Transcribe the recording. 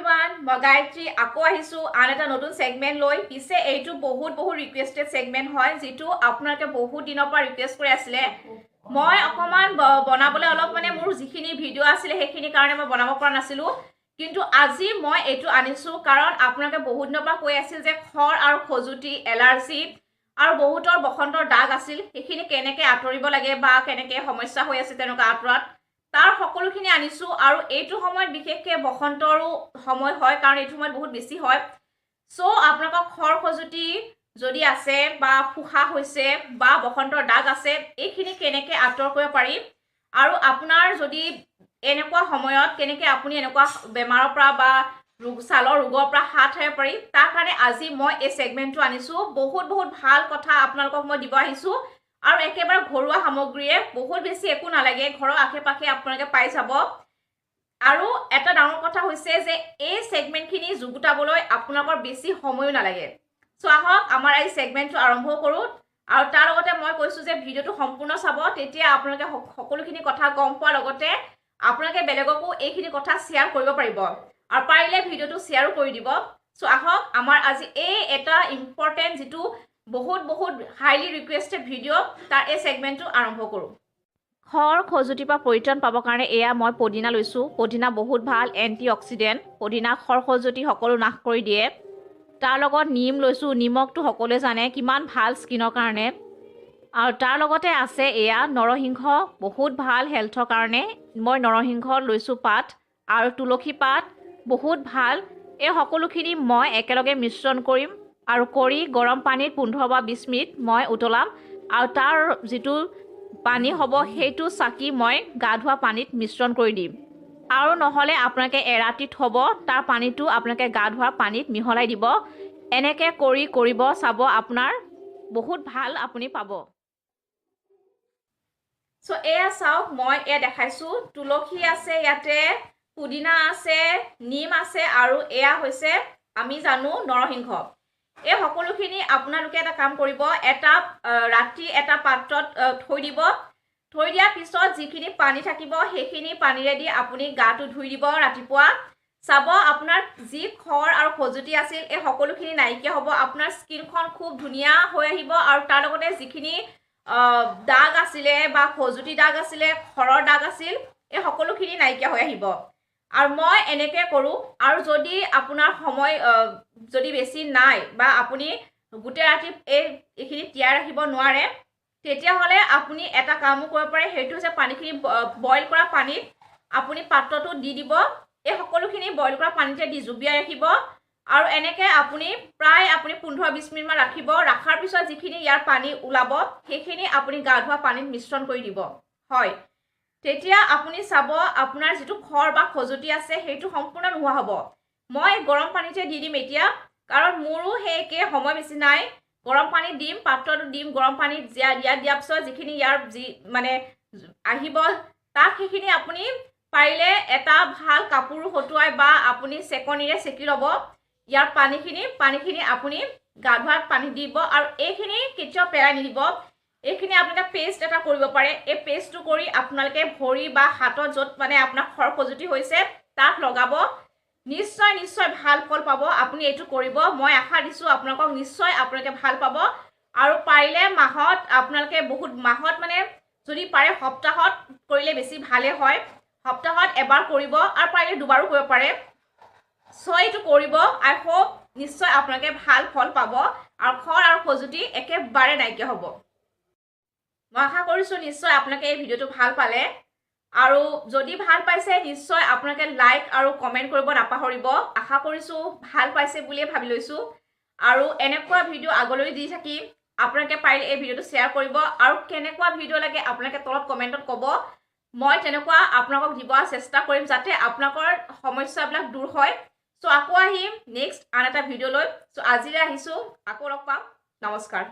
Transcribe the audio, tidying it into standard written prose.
everyone মই গায়ত্ৰী আকৌ আহিছো আন এটা নতুন সেগমেন্ট লৈ পিছে এইটো বহুত ৰিকুৱেষ্টেড সেগমেন্ট হয় যেটো আপোনালোকে বহুত দিনৰ পৰা ৰিকুৱেষ্ট কৰি আছিলে মই অকমান বনাবলৈ অলপ মানে মোৰ যিখিনি ভিডিও আছিলে সেইখিনি কাৰণে মই বনাব পৰা নাছিলো কিন্তু আজি মই এইটো আনিছো কাৰণ আপোনালোকে বহুত দিনৰ পৰা কৈ আছিল যে খৰ আৰু খজুটি এলাৰ্জি আৰু বহুতৰ বসন্তৰ দাগ আছিল সেইখিনি কেনেকৈ আঁতৰিব লাগে বা কেনেকৈ সমস্যা হৈ আছে তেনেকুৱা আঁতৰাত তাৰ সকলোখিনি আনিছো আৰু এইটো সময়ত বিশেষকৈ বসন্তৰো সময় হয় কাৰণ এইটো সময়ত বহুত বেছি হয় সো আপোনালোকক খৰ খজুটি যদি আছে বা ফুহা হৈছে বা বসন্তৰ দাগ আছে এইখিনি কেনেকৈ আঁতৰ কৰিব পাৰি আৰু আপোনাৰ যদি এনেকুৱা সময়ত কেনেকৈ আপুনি এনেকুৱা বেমাৰৰ পৰা বা ছালৰ ৰোগৰ পৰা হাত সাৰিব পাৰি তাৰ কাৰণে আজি মই এই সেগমেন্টটো আনিছো বহুত ভাল কথা আপোনালোকক মই দিব আহিছো আৰু একেবাৰে ঘৰুৱা সামগ্ৰীয়ে বহুত বেছি একো নালাগে ঘৰৰ আশে-পাশে আপোনালোকে পাই যাব আৰু এটা ডাঙৰ কথা হৈছে যে এই সেগমেন্টখিনি যুগুতাবলৈ আপোনালোকৰ বেছি সময়ো নালাগে সো আহক আমাৰ এই সেগমেন্টটো আৰম্ভ কৰোঁ আৰু তাৰ লগতে মই কৈছো যে ভিডিওটো সম্পূৰ্ণ চাব তেতিয়া আপোনালোকে সকলোখিনি কথা গম পোৱাৰ লগতে আপোনালোকে বেলেগকো এইখিনি কথা শ্বেয়াৰ কৰিব পাৰিব আৰু পাৰিলে ভিডিওটো শ্বেয়াৰো কৰি দিব সো আহক আমাৰ আজি এই এটা ইম্পৰ্টেন্ট যেটো বহুত হাইলি ৰিকুৱেষ্টেড ভিডিও তাৰ এই সেগমেন্টটো আৰম্ভ কৰোঁ খৰ খজুটিৰ পৰা পৰিত্ৰাণ পাবৰ কাৰণে এয়া মই পদিনা লৈছোঁ পদিনা বহুত ভাল এণ্টি অক্সিডেণ্ট পদিনা খৰ খজুটি সকলো নাশ কৰি দিয়ে তাৰ লগত নিম লৈছোঁ নিমখটো সকলোৱে জানে কিমান ভাল স্কিনৰ কাৰণে আৰু তাৰ লগতে আছে এয়া নৰসিংহ বহুত ভাল হেল্থৰ কাৰণে মই নৰসিংহ লৈছোঁ পাত আৰু তুলসী পাত বহুত ভাল এই সকলোখিনি মই একেলগে মিশ্ৰণ কৰিম আৰু কৰি গৰম পানীত 15 বা 20 মিনিট মই উতলাম আৰু তাৰ যিটো পানী হ'ব সেইটো চাকি মই গা ধোৱা পানীত মিশ্ৰণ কৰি দিম আৰু নহলে আপোনালোকে এৰাতি থব তাৰ পানীটো আপোনালোকে গা ধোৱা পানীত মিহলাই দিব এনেকৈ কৰিব চাব আপোনাৰ বহুত ভাল আপুনি পাব সো এয়া চাওক মই এয়া দেখাইছো তুলসী আছে ইয়াতে পুদিনা আছে নিম আছে আৰু এয়া হৈছে আমি জানো নৰসিংহ এই সকলোখিনি আপোনালোকে এটা কাম কৰিব এটা ৰাতি এটা পাত্ৰত থৈ দিব থৈ দিয়াৰ পিছত যিখিনি পানী থাকিব সেইখিনি পানীৰে দি আপুনি গাটো ধুই দিব ৰাতিপুৱা চাব আপোনাৰ যি খৰ আৰু খজুটি আছিল এই সকলোখিনি নাইকিয়া হ'ব আপোনাৰ স্কিনখন খুব ধুনীয়া হৈ আহিব আৰু তাৰ লগতে যিখিনি দাগ আছিলে বা খজুটি দাগ আছিলে খৰৰ দাগ আছিল এই সকলোখিনি নাইকিয়া হৈ আহিব আৰু মই এনেকৈ কৰোঁ আৰু যদি আপোনাৰ সময় যদি বেছি নাই বা আপুনি গোটেই ৰাতি এইখিনি তিয়াই ৰাখিব নোৱাৰে তেতিয়াহ'লে আপুনি এটা কামো কৰিব পাৰে সেইটো হৈছে পানীখিনি বইল কৰা পানীত আপুনি পাত্ৰটো দি দিব এই সকলোখিনি বইল কৰা পানীতে দি জুবিয়াই ৰাখিব আৰু এনেকৈ আপুনি প্ৰায় আপুনি 15-20 মিনিটমান ৰাখিব ৰাখাৰ পিছত যিখিনি ইয়াৰ পানী ওলাব সেইখিনি আপুনি গা ধোৱা পানীত মিশ্ৰণ কৰি দিব হয় তেতিয়া আপুনি চাব আপোনাৰ যিটো খৰ বা খজুটি আছে সেইটো সম্পূৰ্ণ নোহোৱা হ'ব মই গৰম পানীতে দি দিম এতিয়া কাৰণ মোৰো সেইকে সময় বেছি নাই গৰম পানী দিম পাত্ৰটো দিম গৰম পানীত দিয়াৰ পিছত যিখিনি ইয়াৰ যি মানে আহিব তাক সেইখিনি আপুনি পাৰিলে এটা ভাল কাপোৰ হতুৱাই বা আপুনি চেকনিৰে চেকি ল'ব ইয়াৰ পানীখিনি আপুনি গা ধোৱাত পানী দিব আৰু এইখিনি কেতিয়াও পেলাই নিদিব এইখিনি আপোনালোকে পেষ্ট এটা কৰিব পাৰে এই পেষ্টটো কৰি আপোনালোকে ভৰি বা হাতত য'ত মানে আপোনাৰ খৰ খজুটি হৈছে তাত লগাব নিশ্চয় ভাল ফল পাব আপুনি এইটো কৰিব মই আশা দিছোঁ আপোনালোকক নিশ্চয় আপোনালোকে ভাল পাব আৰু পাৰিলে মাহত আপোনালোকে মাহত মানে যদি পাৰে সপ্তাহত কৰিলে বেছি ভালে হয় সপ্তাহত এবাৰ কৰিব আৰু পাৰিলে দুবাৰো কৰিব পাৰে সো এইটো কৰিব আই হোপ নিশ্চয় আপোনালোকে ভাল ফল পাব আৰু খৰ আৰু খজুটি একেবাৰে নাইকিয়া হ'ব মই আশা কৰিছোঁ নিশ্চয় আপোনালোকে এই ভিডিওটো ভাল পালে আৰু যদি ভাল পাইছে নিশ্চয় আপোনালোকে লাইক আৰু কমেণ্ট কৰিব নাপাহৰিব আশা কৰিছোঁ ভাল পাইছে বুলিয়ে ভাবি লৈছোঁ আৰু এনেকুৱা ভিডিও আগলৈ দি থাকিম আপোনালোকে পাৰিলে এই ভিডিওটো শ্বেয়াৰ কৰিব আৰু কেনেকুৱা ভিডিও লাগে আপোনালোকে তলত কমেণ্টত ক'ব মই তেনেকুৱা আপোনালোকক দিব চেষ্টা কৰিম যাতে আপোনালোকৰ সমস্যাবিলাক দূৰ হয় সো আকৌ আহিম নেক্সট আন এটা ভিডিও লৈ সো আজিলৈ আহিছোঁ আকৌ লগ পাম নমস্কাৰ